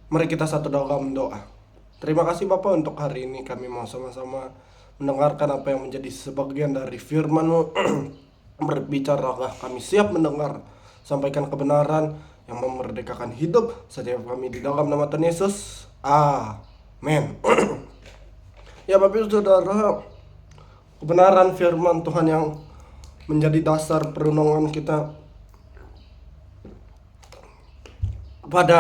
Mari kita satu dalam doa. Terima kasih Bapak untuk hari ini kami mau sama-sama mendengarkan apa yang menjadi sebagian dari firman-Mu. Berbicaralah kami siap mendengar. Sampaikan kebenaran yang memerdekakan hidup setiap kami di dalam nama Tuhan Yesus. Amin. Ya Bapak Saudara, kebenaran firman Tuhan yang menjadi dasar perenungan kita pada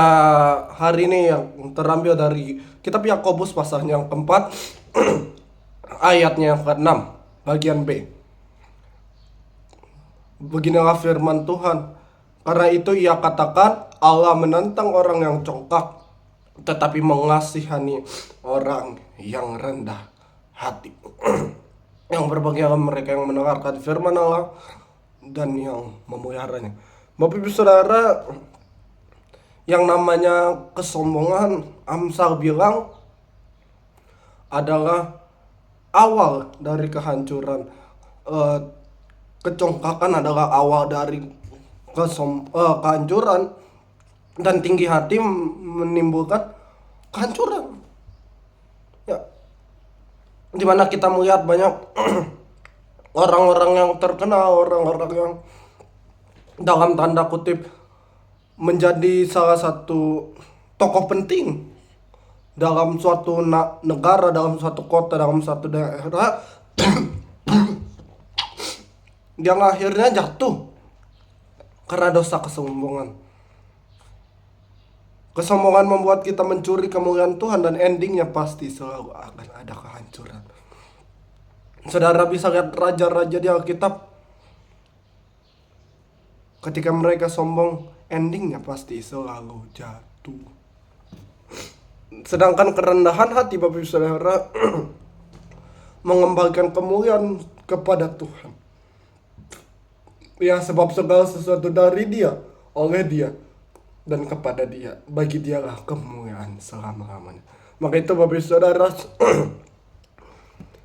hari ini yang terambil dari kitab Yakobus pasal yang keempat ayatnya yang ke-6 bagian B. Beginilah firman Tuhan. Karena itu ia katakan, Allah menentang orang yang congkak, tetapi mengasihani orang yang rendah hati. Yang berbahagia mereka yang mendengarkan firman Allah dan yang memeliharanya. Bapak Ibu Saudara, yang namanya kesombongan, Amsal bilang, adalah awal dari kehancuran. Kecongkakan adalah awal dari kehancuran, dan tinggi hati menimbulkan kehancuran. Ya, dimana kita melihat banyak orang-orang yang terkenal, orang-orang yang dalam tanda kutip menjadi salah satu tokoh penting dalam suatu negara, dalam suatu kota, dalam suatu daerah, yang akhirnya jatuh karena dosa kesombongan. Kesombongan membuat kita mencuri kemuliaan Tuhan, dan endingnya pasti selalu akan ada kehancuran. Saudara bisa lihat raja-raja di Alkitab, ketika mereka sombong, endingnya pasti selalu jatuh. Sedangkan kerendahan hati Bapak Ibu Saudara mengembalikan kemuliaan kepada Tuhan. Ya, sebab segala sesuatu dari Dia, oleh Dia, dan kepada Dia. Bagi Dialah kemuliaan selama-lamanya. Maka itu Bapak Ibu Saudara,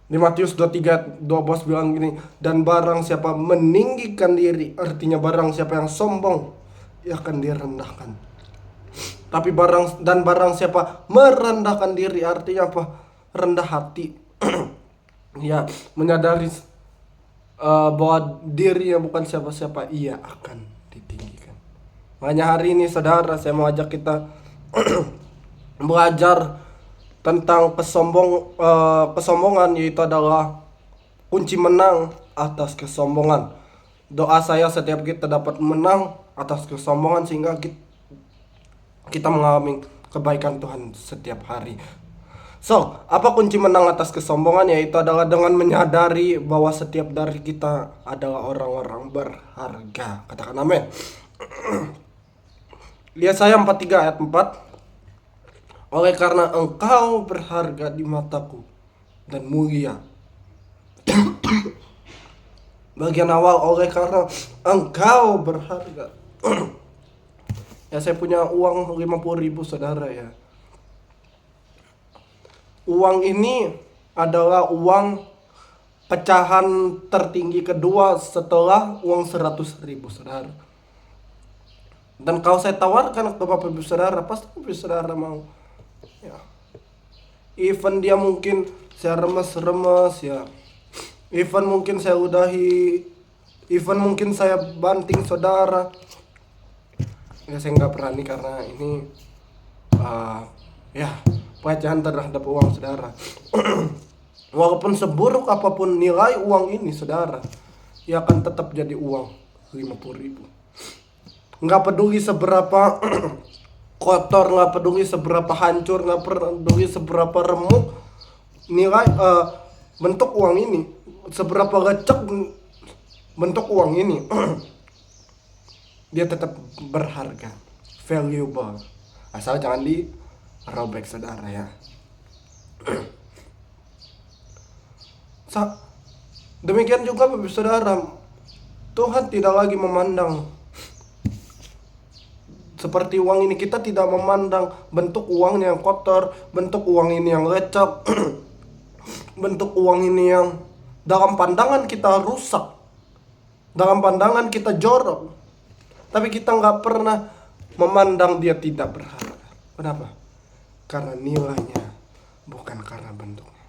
di Matius 23:12 bilang gini, dan barang siapa meninggikan diri, artinya barang siapa yang sombong, ia akan direndahkan. Tapi barang siapa merendahkan diri, artinya apa? Rendah hati. Ya, menyadari bahwa dirinya bukan siapa-siapa, ia akan ditinggikan. Makanya hari ini saudara, saya mau ajak kita belajar tentang kesombongan, yaitu adalah kunci menang atas kesombongan. Doa saya setiap kita dapat menang atas kesombongan, sehingga kita mengalami kebaikan Tuhan setiap hari. So, apa kunci menang atas kesombongan? Yaitu adalah dengan menyadari bahwa setiap dari kita adalah orang-orang berharga. Katakan amin. Lihat saya 43 ayat 4. Oleh karena engkau berharga di mataku dan mulia. Bagian awal, oleh karena engkau berharga. Ya, saya punya uang 50.000 saudara ya. Uang ini adalah uang pecahan tertinggi kedua setelah uang 100.000 saudara. Dan kalau saya tawarkan ke Bapak Ibu Saudara, pasti Bapak Ibu Saudara mau. Ya. Even dia mungkin saya remes-remes ya. Even mungkin saya udahi. Even mungkin saya banting saudara. Ya, saya nggak berani karena ini ya, pelecehan terhadap uang saudara. Walaupun seburuk apapun nilai uang ini saudara, ia akan tetap jadi uang 50.000. Nggak peduli seberapa kotor, nggak peduli seberapa hancur, nggak peduli seberapa remuk nilai bentuk uang ini, seberapa lecek bentuk uang ini, dia tetap berharga, valuable, asal jangan dirobek saudara ya. Demikian juga Bapak Saudara, Tuhan tidak lagi memandang seperti uang ini. Kita tidak memandang bentuk uangnya yang kotor, bentuk uang ini yang lecek, bentuk uang ini yang dalam pandangan kita rusak, dalam pandangan kita jorok. Tapi kita nggak pernah memandang dia tidak berharga. Kenapa? karena nilainya, bukan karena bentuknya.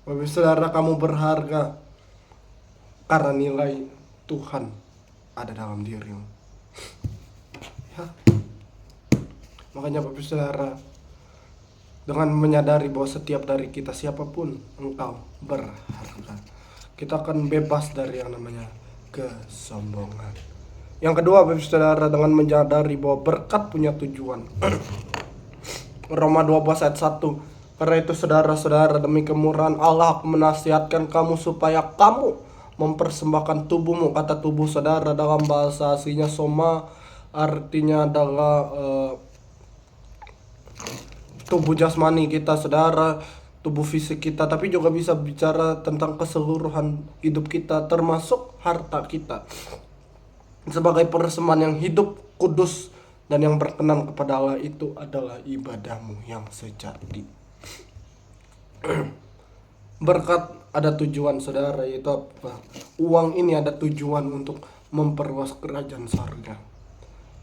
Bapak saudara, kamu berharga karena nilai Tuhan ada dalam dirimu. Ya. Makanya Bapak saudara, dengan menyadari bahwa setiap dari kita, siapapun engkau, berharga, kita akan bebas dari yang namanya kesombongan. Yang kedua Bapak saudara, dengan menyadari bahwa berkat punya tujuan. Roma 12 ayat 1. Karena itu saudara-saudara, demi kemurahan Allah aku menasihatkan kamu supaya kamu mempersembahkan tubuhmu. Kata tubuh saudara dalam bahasa aslinya soma, artinya adalah tubuh jasmani kita saudara, tubuh fisik kita, tapi juga bisa bicara tentang keseluruhan hidup kita, termasuk harta kita, sebagai persembahan yang hidup, kudus, dan yang berkenan kepada Allah. Itu adalah ibadahmu yang sejati. Berkat ada tujuan saudara, yaitu apa? Uang ini ada tujuan untuk memperluas kerajaan surga.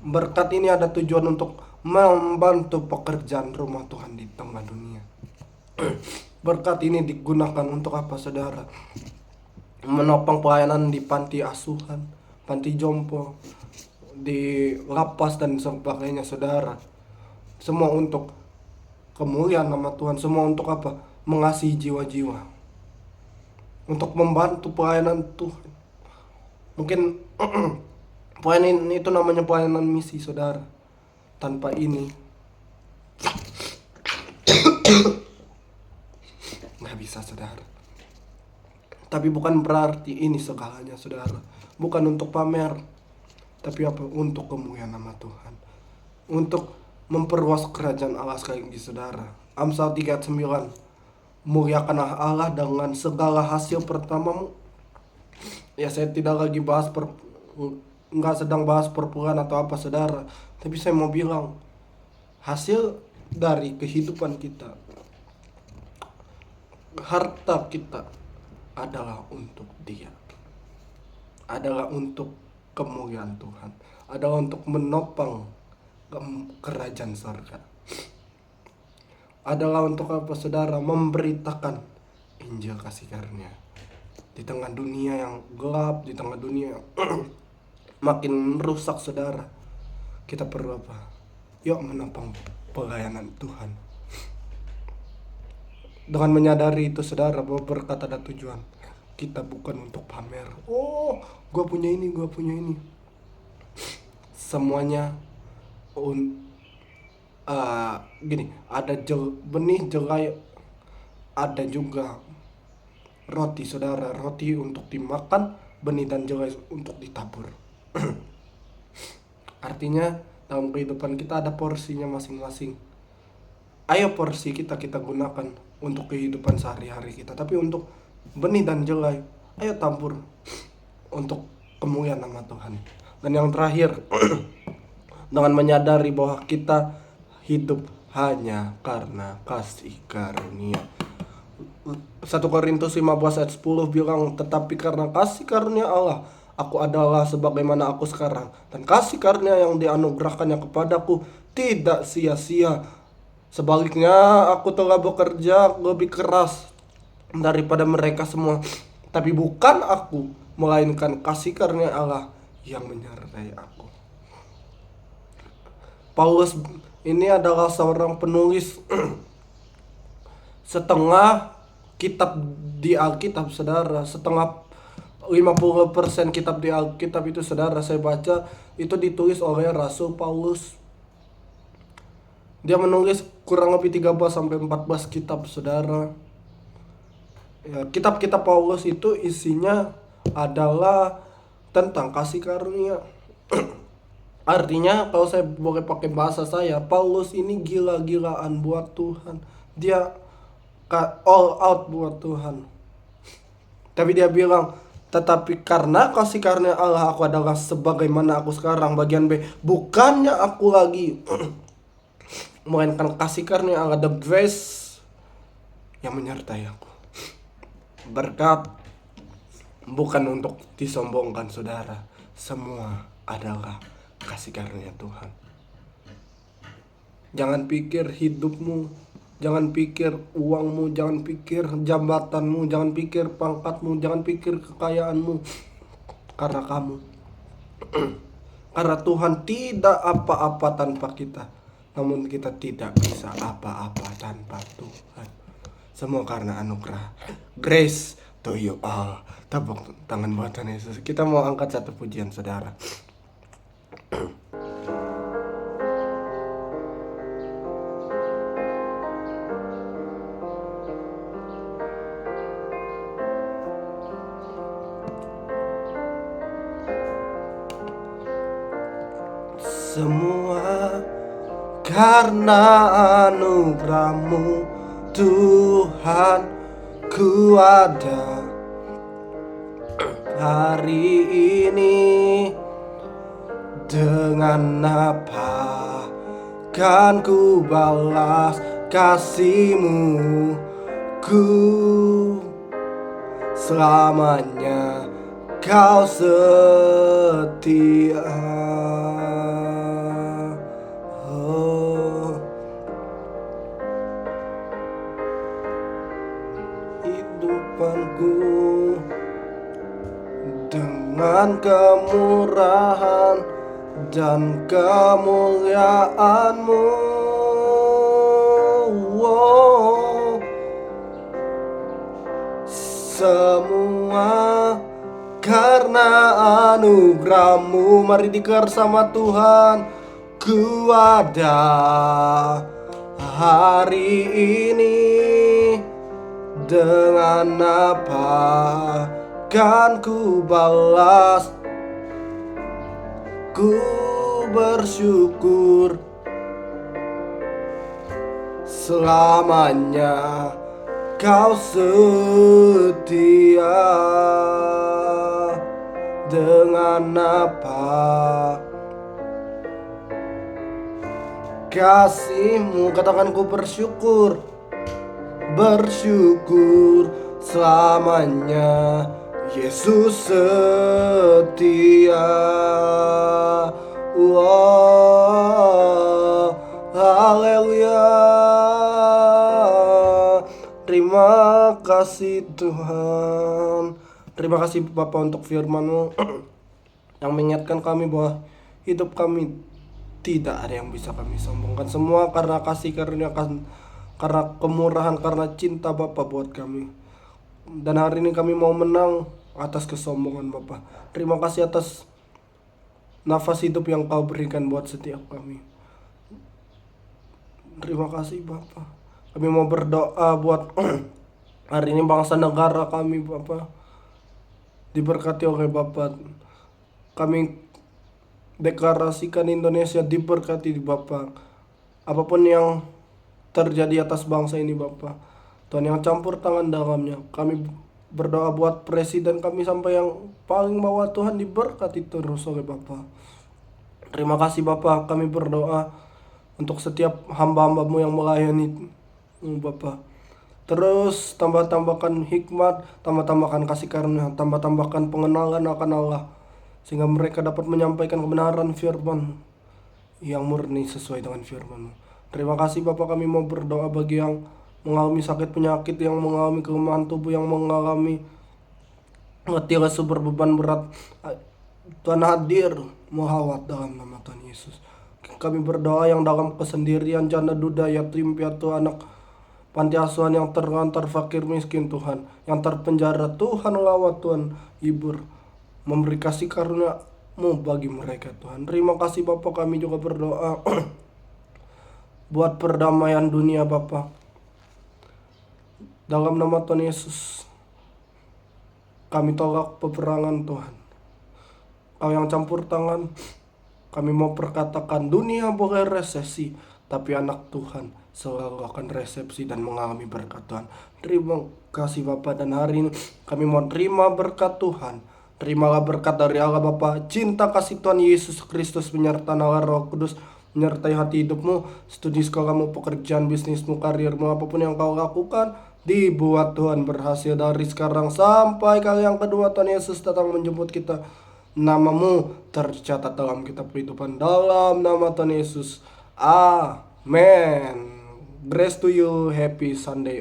Berkat ini ada tujuan untuk membantu pekerjaan rumah Tuhan di tengah dunia. Berkat ini digunakan untuk apa saudara? Menopang pelayanan di panti asuhan, panti jompo, di lapas dan sebagainya saudara. Semua untuk kemuliaan nama Tuhan. Semua untuk apa? Mengasihi jiwa-jiwa, untuk membantu pelayanan Tuhan. Mungkin pelayanan itu namanya pelayanan misi saudara. Tanpa ini nggak bisa saudara. Tapi bukan berarti ini segalanya saudara. Bukan untuk pamer, tapi apa? Untuk kemuliaan nama Tuhan, untuk memperluas kerajaan Allah. Sekali lagi saudara, Amsal 3:9, muliakanlah Allah dengan segala hasil pertamamu. Ya, saya tidak lagi nggak sedang bahas perpuluhan atau apa saudara, tapi saya mau bilang hasil dari kehidupan kita, harta kita adalah untuk Dia, adalah untuk kemuliaan Tuhan, adalah untuk menopang kerajaan surga, adalah untuk apa saudara? Memberitakan Injil kasih karunia di tengah dunia yang gelap, di tengah dunia yang makin merusak saudara. Kita perlu apa? Yuk menopang pelayanan Tuhan. Dengan menyadari itu saudara, bahwa berkat ada tujuan. Kita bukan untuk pamer, oh gue punya ini, gue punya ini. Semuanya gini, ada benih jelai, ada juga roti saudara. Roti untuk dimakan, benih dan jelai untuk ditabur. Artinya dalam kehidupan kita ada porsinya masing-masing. Ayo porsi kita gunakan untuk kehidupan sehari-hari kita. Tapi untuk benih dan jelai, ayo tabur untuk kemuliaan nama Tuhan. Dan yang terakhir, dengan menyadari bahwa kita hidup hanya karena kasih karunia. 1 Korintus 15 ayat 10 bilang, tetapi karena kasih karunia Allah, aku adalah sebagaimana aku sekarang. Dan kasih karunia yang dianugerahkannya kepadaku tidak sia-sia. Sebaliknya, aku telah bekerja lebih keras daripada mereka semua. Tapi bukan aku, melainkan kasih karunia Allah yang menyertai aku. Paulus ini adalah seorang penulis setengah kitab di Alkitab saudara. Setengah 50% kitab di Alkitab itu saudara, saya baca itu ditulis oleh Rasul Paulus. Dia menulis kurang lebih 13-14 kitab saudara. Ya, kitab-kitab Paulus itu isinya adalah tentang kasih karunia. Artinya kalau saya boleh pakai bahasa saya, Paulus ini gila-gilaan buat Tuhan. Dia all out buat Tuhan. Tapi dia bilang, tetapi karena kasih karunia Allah, aku adalah sebagaimana aku sekarang. Bagian B, bukannya aku lagi melainkan kasih karunia Allah, the grace yang menyertai aku. Berkat bukan untuk disombongkan saudara, semua adalah kasih karunia Tuhan. Jangan pikir hidupmu, jangan pikir uangmu, jangan pikir jabatanmu, jangan pikir pangkatmu, jangan pikir kekayaanmu. Karena kamu, karena Tuhan tidak apa-apa tanpa kita, namun kita tidak bisa apa-apa tanpa Tuhan. Semua karena anugerah. Grace to you all. Tepuk tangan buat Tuhan Yesus. Kita mau angkat satu pujian, saudara. Semua karena anugerah-Mu Tuhan, ku ada hari ini. Dengan apa kan ku balas kasih-Mu? Ku selamanya Kau setia. Oh, hidupanku dengan kemurahan dan kemuliaan-Mu. Oh, semua karena anugerah-Mu. Mari dikar sama Tuhan. Ku ada hari ini. Dengan apa kan ku balas? Ku bersyukur selamanya Kau setia. Dengan apa kasih-Mu? Katakan, ku bersyukur, bersyukur selamanya Yesus setia. Wow, haleluya. Terima kasih Tuhan. Terima kasih Bapa untuk firman-Mu yang mengingatkan kami bahwa hidup kami tidak ada yang bisa kami sombongkan. Semua karena kasih karunia, karena kemurahan, karena cinta Bapa buat kami. Dan hari ini kami mau menang atas kesombongan Bapa. Terima kasih atas nafas hidup yang Kau berikan buat setiap kami. Terima kasih Bapa. Kami mau berdoa buat hari ini bangsa negara kami Bapa. Diberkati oleh Bapa. Kami deklarasikan Indonesia diberkati di Bapa. Apapun yang terjadi atas bangsa ini Bapa, Tuhan yang campur tangan dalamnya. Kami berdoa buat presiden kami sampai yang paling bawah, Tuhan diberkati terus oleh Bapa. Terima kasih Bapa. Kami berdoa untuk setiap hamba-hamba-Mu yang melayani Bapa. Terus tambahkan hikmat, tambahkan kasih karunia, tambahkan pengenalan akan Allah, sehingga mereka dapat menyampaikan kebenaran firman yang murni sesuai dengan firman-Mu. Terima kasih Bapak. Kami mau berdoa bagi yang mengalami sakit penyakit, yang mengalami kelemahan tubuh, yang mengalami hati lesu berbeban berat. Tuhan hadir melawat dalam nama Tuhan Yesus. Kami berdoa yang dalam kesendirian, janda, duda, yatim piatu, anak panti asuhan yang terlantar, fakir, miskin Tuhan, yang terpenjara, Tuhan lawat, Tuhan hibur, memberi kasih karunia-Mu bagi mereka Tuhan. Terima kasih Bapak. Kami juga berdoa buat perdamaian dunia Bapak. Dalam nama Tuhan Yesus, kami tolak peperangan Tuhan. Kau yang campur tangan, kami mau perkatakan dunia boleh resesi, tapi anak Tuhan selalu akan resepsi dan mengalami berkat Tuhan. Terima kasih Bapak. Dan hari ini kami mau terima berkat Tuhan. Terimalah berkat dari Allah Bapa, cinta kasih Tuhan Yesus Kristus, penyertaan Allah Roh Kudus menyertai hati hidupmu, studi sekolahmu, pekerjaan, bisnismu, karirmu, apapun yang kau lakukan, dibuat Tuhan berhasil dari sekarang sampai kali yang kedua Tuhan Yesus datang menjemput kita. Namamu tercatat dalam kitab kehidupan dalam nama Tuhan Yesus. Amin. Man, bless to you, happy Sunday.